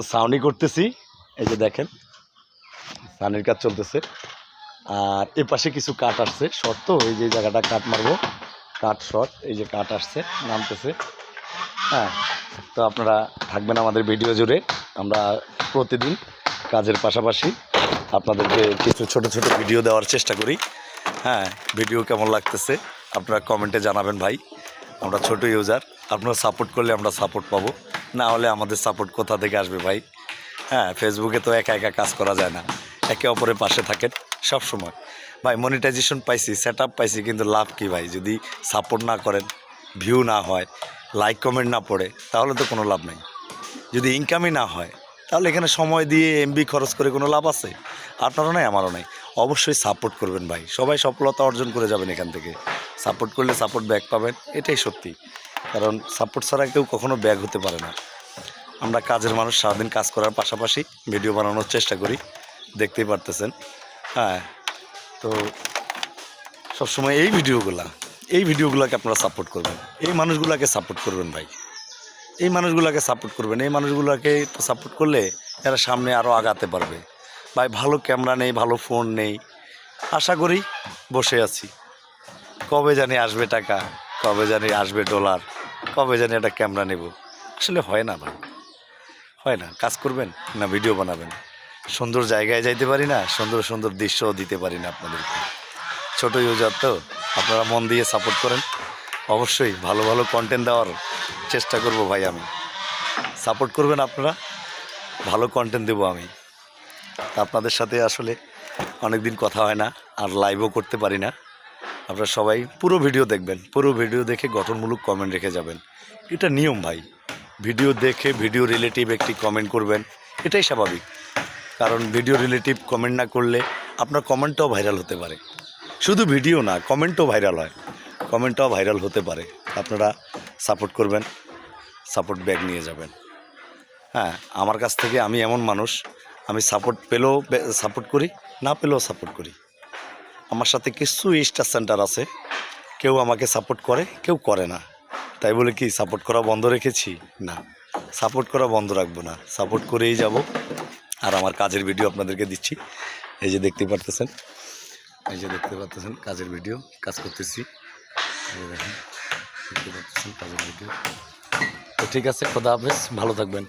ছাউনি করতেছি। এই যে দেখেন ছাউনির কাজ চলতেছে। আর এ পাশে কিছু কাঠ আসছে শর্ট, তো এই যে জায়গাটা কাঠ মারবো, কাঠ শর্ট, এই যে কাঠ আসছে নামতেছে। হ্যাঁ, তো আপনারা থাকবেন আমাদের ভিডিও জুড়ে। আমরা প্রতিদিন কাজের পাশাপাশি আপনাদেরকে কিছু ছোট ছোট ভিডিও দেওয়ার চেষ্টা করি। হ্যাঁ, ভিডিও কেমন লাগতেছে আপনারা কমেন্টে জানাবেন ভাই। আমরা ছোট ইউজার, আপনারা সাপোর্ট করলে আমরা সাপোর্ট পাবো, না হলে আমাদের সাপোর্ট কোথা থেকে আসবে ভাই? হ্যাঁ, ফেসবুকে তো একা একা কাজ করা যায় না, একে অপরের পাশে থাকেন সব সময়। ভাই মনিটাইজেশন পাইছি, সেট আপ পাইছি, কিন্তু লাভ কি ভাই? যদি সাপোর্ট না করেন, ভিউ না হয়, লাইক কমেন্ট না পড়ে, তাহলে তো কোনো লাভ নেই। যদি ইনকামই না হয়, তাহলে এখানে সময় দিয়ে এমবি খরচ করে কোনো লাভ আছে? আপনারও নাই, আমারও নাই। অবশ্যই সাপোর্ট করবেন ভাই, সবাই সফলতা অর্জন করে যাবেন এখান থেকে। সাপোর্ট করলে সাপোর্ট ব্যাক পাবেন, এটাই সত্যি। কারণ সাপোর্ট ছাড়া কেউ কখনো ব্যাক হতে পারে না। আমরা কাজের মানুষ, সারাদিন কাজ করার পাশাপাশি ভিডিও বানানোর চেষ্টা করি, দেখতেই পারতেছেন। হ্যাঁ, তো সবসময় এই ভিডিওগুলোকে আপনারা সাপোর্ট করবেন, এই মানুষগুলোকে সাপোর্ট করবেন ভাই, এই মানুষগুলোকে সাপোর্ট করবেন। এই মানুষগুলোকে সাপোর্ট করলে এরা সামনে আরও আগাতে পারবে। ভাই ভালো ক্যামেরা নেই, ভালো ফোন নেই, আশা করি বসে আছি, কবে জানি আসবে টাকা, কবে জানি আসবে ডলার, কবে জানি একটা ক্যামেরা নেব। আসলে হয় না ভাই, হয় না। কাজ করবেন না ভিডিও বানাবেন, সুন্দর জায়গায় যাইতে পারি না, সুন্দর সুন্দর দৃশ্যও দিতে পারি না আপনাদেরকে। ছোটো ইউজার তো, আপনারা মন দিয়ে সাপোর্ট করেন, অবশ্যই ভালো ভালো কন্টেন্ট দেওয়ার চেষ্টা করব ভাই। আমি সাপোর্ট করবেন, আপনারা ভালো কন্টেন্ট দেবো আমি। আপনাদের সাথে আসলে অনেক দিন কথা হয় না, আর লাইভও করতে পারি না। আপনারা সবাই পুরো ভিডিও দেখবেন, পুরো ভিডিও দেখে গঠনমূলক কমেন্ট রেখে যাবেন, এটা নিয়ম ভাই। ভিডিও দেখে ভিডিও রিলেটিভ একটি কমেন্ট করবেন, এটাই স্বাভাবিক। কারণ ভিডিও রিলেটিভ কমেন্ট না করলে আপনার কমেন্টটাও ভাইরাল হতে পারে। শুধু ভিডিও না, কমেন্টও ভাইরাল হয়, কমেন্টটাও ভাইরাল হতে পারে। আপনারা সাপোর্ট করবেন, সাপোর্ট ব্যাক নিয়ে যাবেন। হ্যাঁ, আমার কাছ থেকে, আমি এমন মানুষ, আমি সাপোর্ট পেলেও সাপোর্ট করি, না পেলেও সাপোর্ট করি। আমার সাথে কিছু স্টার সেন্টার আছে, কেউ আমাকে সাপোর্ট করে, কেউ করে না। তাই বলে কি সাপোর্ট করা বন্ধ রেখেছি? না, সাপোর্ট করা বন্ধ রাখবো না, সাপোর্ট করেই যাব। আর আমার কাজের ভিডিও আপনাদেরকে দিচ্ছি, এই যে দেখতে পারতেছেন, এই যে দেখতে পারতেছেন কাজের ভিডিও, কাজ করতেছি, এই যে দেখেন দেখতে পারতেছেন কাজের ভিডিও। তো ঠিক আছে, খোদা হাফেজ, ভালো থাকবেন।